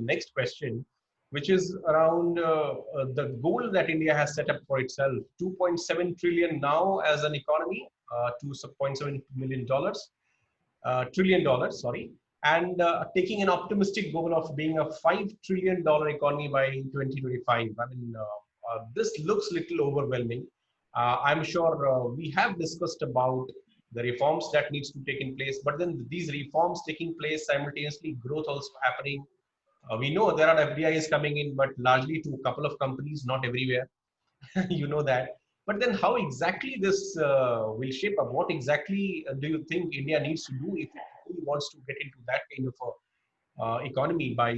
next question, which is around the goal that India has set up for itself. 2.7 trillion now as an economy, $2.7 trillion dollars, sorry, and taking an optimistic goal of being a $5 trillion economy by 2025. I mean, this looks little overwhelming. I'm sure we have discussed about the reforms that needs to take in place, but then these reforms taking place simultaneously, growth also happening. We know there are FDIs coming in, but largely to a couple of companies, not everywhere. You know that. But then how exactly this will shape up? What exactly do you think India needs to do if it really wants to get into that kind of economy by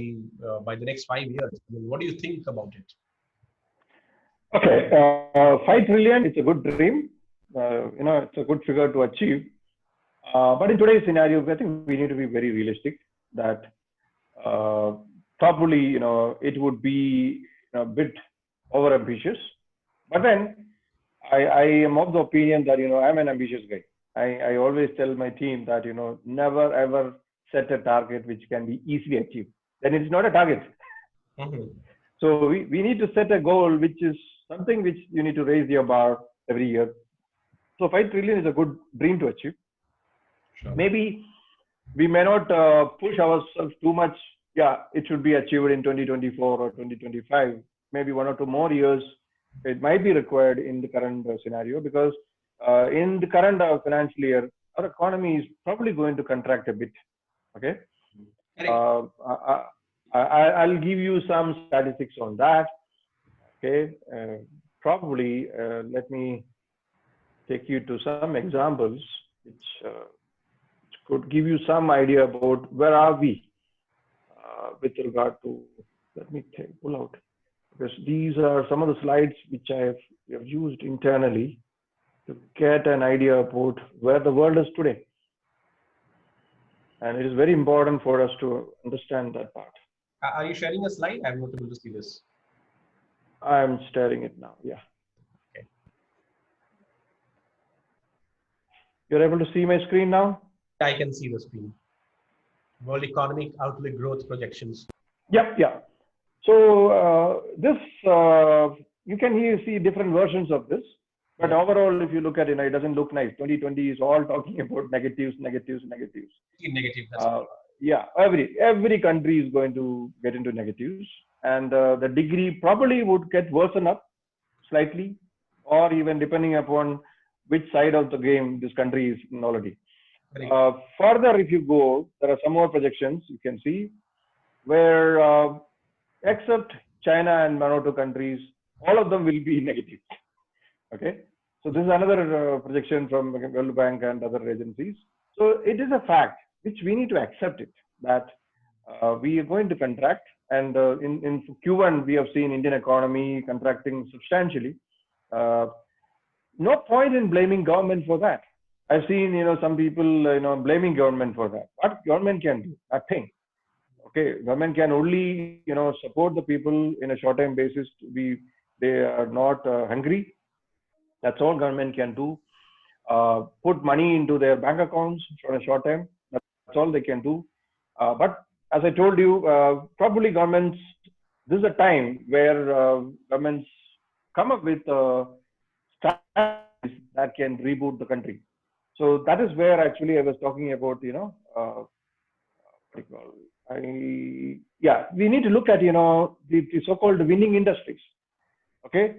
the next 5 years? I mean, what do you think about it? Okay, 5 trillion, it's a good dream. It's a good figure to achieve. But in today's scenario, I think we need to be very realistic that probably, it would be a bit over ambitious. But then I am of the opinion that, I'm an ambitious guy. I always tell my team that, never ever set a target which can be easily achieved. Then it's not a target. Mm-hmm. So we need to set a goal, which is something which you need to raise your bar every year. So 5 trillion is a good dream to achieve. Sure. Maybe we may not push ourselves too much. Yeah, it should be achieved in 2024 or 2025. Maybe 1 or 2 more years. It might be required in the current scenario, because in the current financial year, our economy is probably going to contract a bit. Okay. I'll give you some statistics on that. Okay. Probably let me take you to some examples which could give you some idea about where are we with regard to, let me pull out, because these are some of the slides which we have used internally to get an idea about where the world is today. And it is very important for us to understand that part. Are you sharing a slide? I'm not able to see this. I'm staring it now. Yeah. Okay. You're able to see my screen now? I can see the screen. World Economic Outlook Growth Projections. Yep. Yeah. So this, you can here see different versions of this. But overall, if you look at it, it doesn't look nice. 2020 is all talking about negatives. Negative. Yeah, every country is going to get into negatives, and the degree probably would get worsen up slightly, or even depending upon which side of the game this country is in already. Further, if you go, there are some more projections you can see where, except China and one or 2 countries, all of them will be negative. Okay, so this is another projection from World Bank and other agencies. So it is a fact which we need to accept it, that we are going to contract. And in Q1, we have seen Indian economy contracting substantially. No point in blaming government for that. I've seen, some people, blaming government for that. What government can do? Nothing. Okay, government can only, support the people in a short-term basis to they are not hungry. That's all government can do. Put money into their bank accounts for a short time. That's all they can do. But as I told you, probably governments, this is a time where governments come up with strategies that can reboot the country. So that is where actually I was talking about, we need to look at, the so-called winning industries. Okay.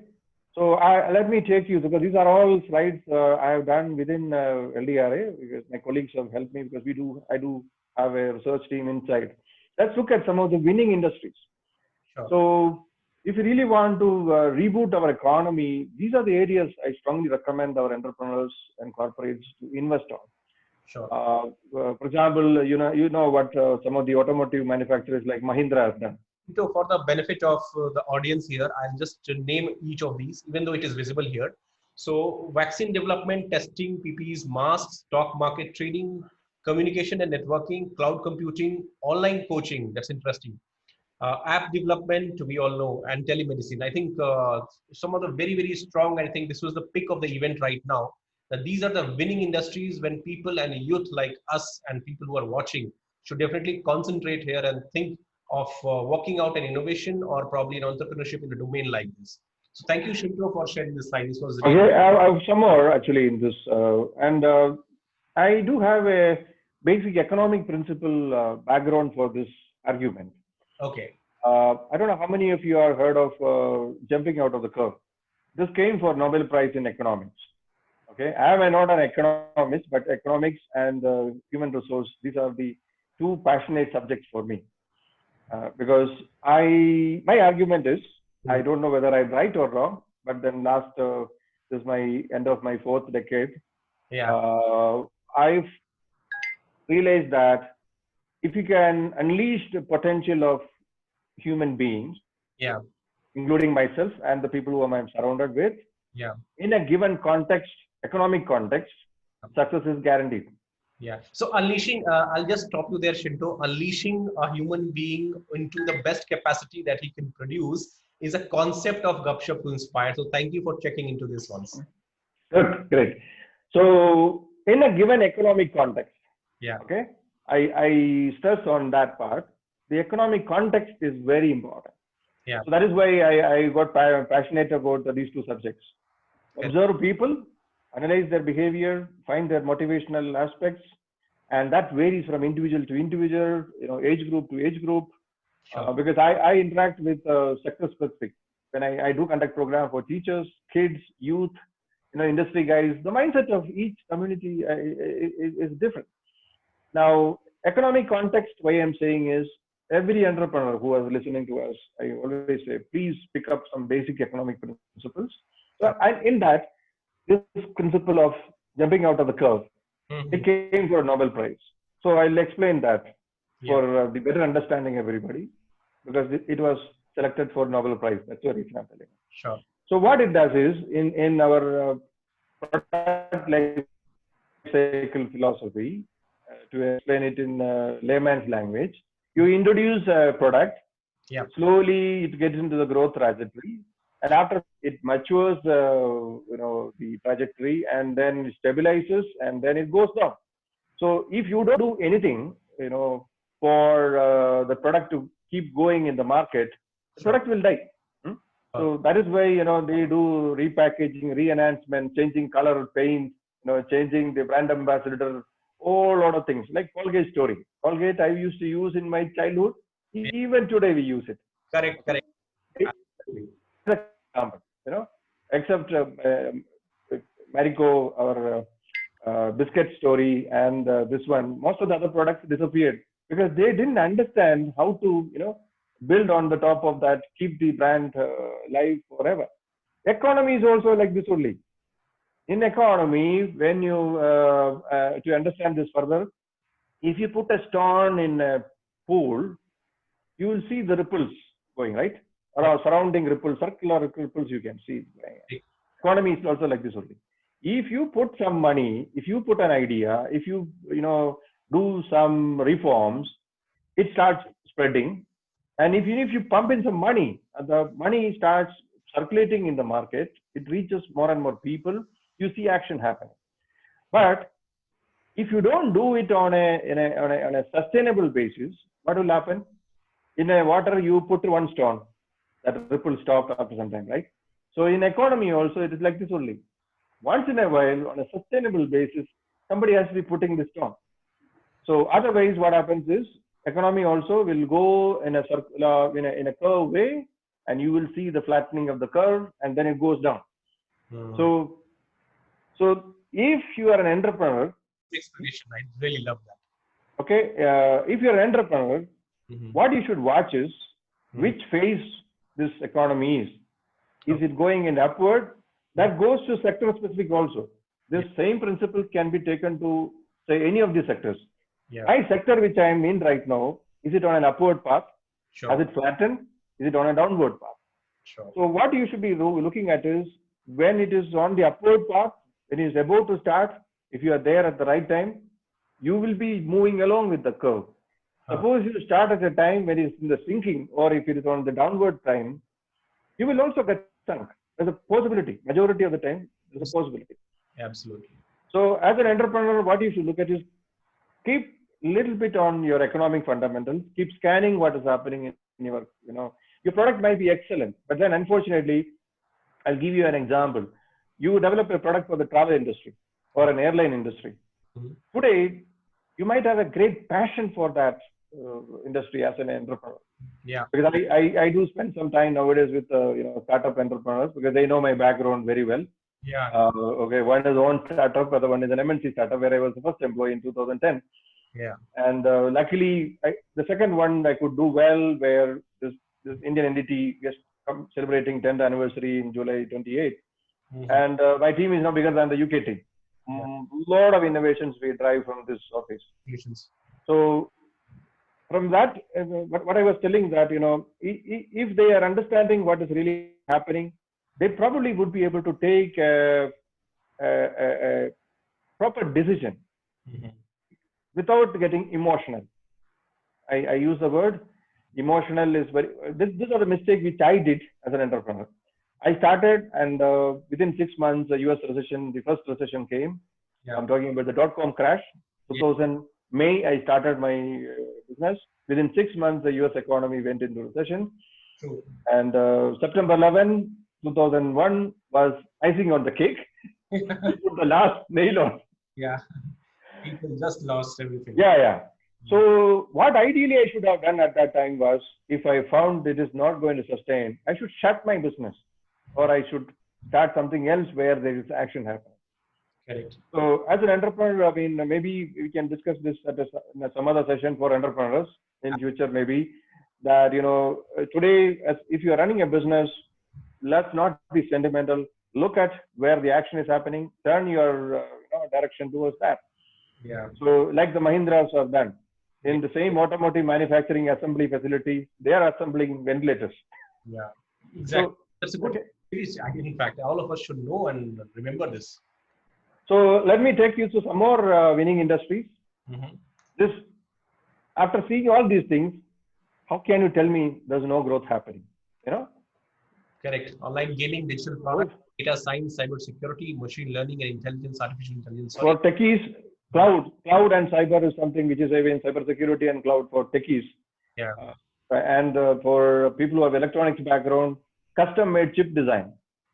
So let me take you, because these are all slides I have done within LDRA, because my colleagues have helped me, because I do have a research team inside. Let's look at some of the winning industries. Sure. So if you really want to reboot our economy, these are the areas I strongly recommend our entrepreneurs and corporates to invest on. Sure. For example, you know what some of the automotive manufacturers like Mahindra have done. So for the benefit of the audience here, I'll just name each of these, even though it is visible here. So vaccine development, testing, PPEs, masks, stock market trading, communication and networking, cloud computing, online coaching. That's interesting. App development, we all know, and telemedicine. I think some of the very, very strong, I think this was the pick of the event right now, that these are the winning industries when people and youth like us and people who are watching should definitely concentrate here and think of working out an innovation or probably an entrepreneurship in a domain like this. So thank you, Shinto, for sharing this slide. This was really Okay, I have some more actually in this, and I do have a basic economic principle background for this argument. okay. I don't know how many of you have heard of jumping out of the curve. This came for Nobel Prize in economics. Okay, I am not an economist, but economics and human resource, these are the two passionate subjects for me. Because my argument is, I don't know whether I'm right or wrong, but then this is my end of my fourth decade. Yeah. I've realized that if you can unleash the potential of human beings, Yeah. including myself and the people whom I'm surrounded with, Yeah. in a given context, economic context, success is guaranteed. Yeah. So unleashing, I'll just stop you there, Shinto. Unleashing a human being into the best capacity that he can produce is a concept of Gupshup to Inspire. So thank you for checking into this once. Good, great. So in a given economic context, Yeah. okay, I stress on that part. The economic context is very important. Yeah. So that is why I got passionate about these two subjects. Observe people, analyze their behavior, find their motivational aspects, and that varies from individual to individual, age group to age group. Sure. Because I interact with sector specific. When I do conduct program for teachers, kids, youth, industry guys, the mindset of each community is different. Now, economic context, why I'm saying is, every entrepreneur who is listening to us, I always say, please pick up some basic economic principles. So, and in that, this principle of jumping out of the curve, it came for a Nobel Prize. So I'll explain that for the better understanding everybody, because it was selected for Nobel Prize. That's the reason I'm telling you. Sure. So what it does is, in our product life cycle philosophy, to explain it in layman's language, you introduce a product, slowly it gets into the growth trajectory, and after it matures, the trajectory, and then it stabilizes, and then it goes down. So if you don't do anything, for the product to keep going in the market, the product will die. So that is why they do repackaging, re-enhancement, changing color, paint, changing the brand ambassador, all lot of things like Colgate story. Colgate I used to use in my childhood. Even today we use it. Correct. Except Marico, our biscuit story, and this one, most of the other products disappeared because they didn't understand how to, build on the top of that, keep the brand live forever. Economy is also like this only. In economy, when you, to understand this further, if you put a stone in a pool, you will see the ripples going, right? Or surrounding ripples, circular ripples you can see. Economy is also like this only. If you put some money, if you put an idea, if you, do some reforms, it starts spreading. And if you pump in some money, the money starts circulating in the market, it reaches more and more people, you see action happening. But if you don't do it on a sustainable basis, what will happen? In a water, you put one stone, that ripple stopped after some time, right? So in economy also, it is like this only. Once in a while, on a sustainable basis, somebody has to be putting the stone. So otherwise, what happens is, economy also will go in a circular, in a curve way, and you will see the flattening of the curve, and then it goes down. So if you are an entrepreneur, explanation, I really love that. Okay, if you're an entrepreneur, what you should watch is which phase this economy is. Is it going in upward? That goes to sector specific also. This same principle can be taken to say any of the sectors. My sector which I am in right now, is it on an upward path? Has it flattened? Is it on a downward path? So what you should be looking at is when it is on the upward path, when it is about to start, if you are there at the right time, you will be moving along with the curve. Suppose you start at a time when it is in the sinking, or if it is on the downward time, you will also get sunk. There's a possibility. Majority of the time, there's a possibility. Absolutely. So as an entrepreneur, what you should look at is keep little bit on your economic fundamentals, keep scanning what is happening in your, your product might be excellent, but then unfortunately, I'll give you an example. You develop a product for the travel industry or an airline industry. Mhm. Today, you might have a great passion for that industry as an entrepreneur. Yeah. Because I do spend some time nowadays with startup entrepreneurs because they know my background very well. Yeah. Okay, one is own startup, other one is an MNC startup where I was the first employee in 2010. Yeah. And luckily, the second one I could do well, where this Indian entity is celebrating 10th anniversary in July 28. Mhm. And my team is now bigger than the UK team. Yeah. Lot of innovations we drive from this office. Congratulations. So from that, what I was telling that, if they are understanding what is really happening, they probably would be able to take a proper decision Mhm. without getting emotional. I use the word emotional is very, these are the mistakes which I did as an entrepreneur. I started and within 6 months, the US recession, the first recession came. Yeah. I'm talking about the dot-com crash. 2000 May, I started my business. Within 6 months, the US economy went into recession. True. And September 11, 2001 was icing on the cake. We put the last nail on. Yeah. People just lost everything. Yeah. So what ideally I should have done at that time was, if I found it is not going to sustain, I should shut my business, or I should start something else where there is action happening. Correct. So as an entrepreneur, I mean, maybe we can discuss this at some other session for entrepreneurs in future, maybe that, today, if you're running a business, let's not be sentimental. Look at where the action is happening, turn your direction towards that. Yeah. So like the Mahindras have done, in the same automotive manufacturing assembly facility, they are assembling ventilators. Yeah. Exactly. So, That's a good. In fact, all of us should know and remember this. So let me take you to some more winning industries. Mm-hmm. This, after seeing all these things, how can you tell me there's no growth happening? Correct. Online gaming, digital products, data science, cyber security, machine learning, and intelligence, artificial intelligence. For techies, cloud and cyber is something which is even cyber security and cloud for techies. Yeah. And for people who have electronics background, custom made chip design.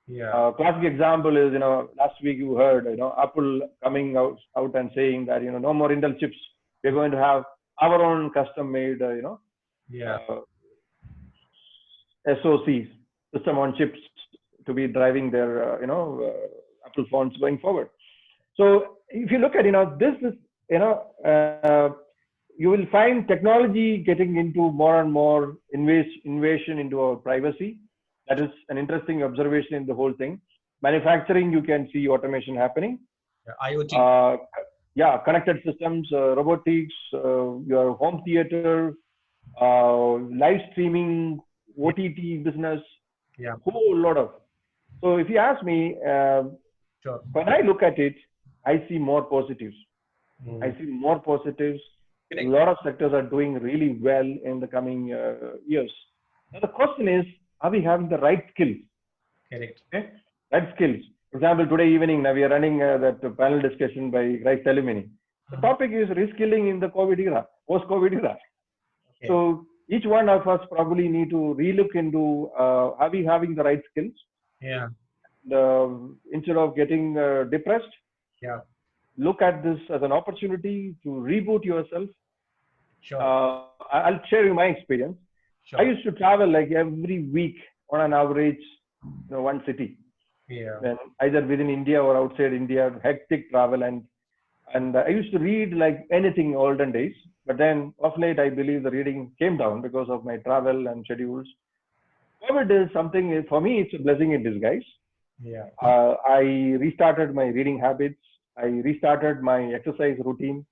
Yeah. Classic example is, last week you heard, Apple coming out and saying that, no more Intel chips. We're going to have our own custom made, SoCs, system on chips, to be driving their, Apple phones going forward. So if you look at, this is, you will find technology getting into more and more invasion into our privacy. That is an interesting observation in the whole thing. Manufacturing, you can see automation happening. IoT. Connected systems, robotics, your home theater, live streaming, OTT business. Yeah. Whole lot of. So if you ask me, Sure. When I look at it, I see more positives. Mm. I see more positives. Correct. A lot of sectors are doing really well in the coming years. Now the question is, are we having the right skills? Correct. Okay? Right skills. For example, today evening, now we are running that panel discussion by Rice Telemini. The topic is reskilling in the COVID era, post-COVID era. Okay. So each one of us probably need to relook into, are we having the right skills? Yeah. Instead of getting depressed, Yeah. look at this as an opportunity to reboot yourself. Sure. I'll share you my experience. Sure. I used to travel like every week on an average, one city. Yeah. And either within India or outside India, hectic travel, and I used to read like anything olden days. But then of late, I believe the reading came down because of my travel and schedules. COVID is something, for me, it's a blessing in disguise. Yeah. I restarted my reading habits. I restarted my exercise routine.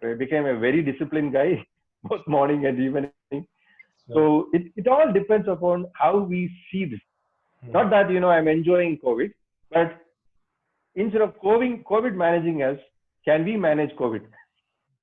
I became a very disciplined guy, both morning and evening. So it all depends upon how we see this. Not that, I'm enjoying COVID, but instead of COVID managing us, can we manage COVID?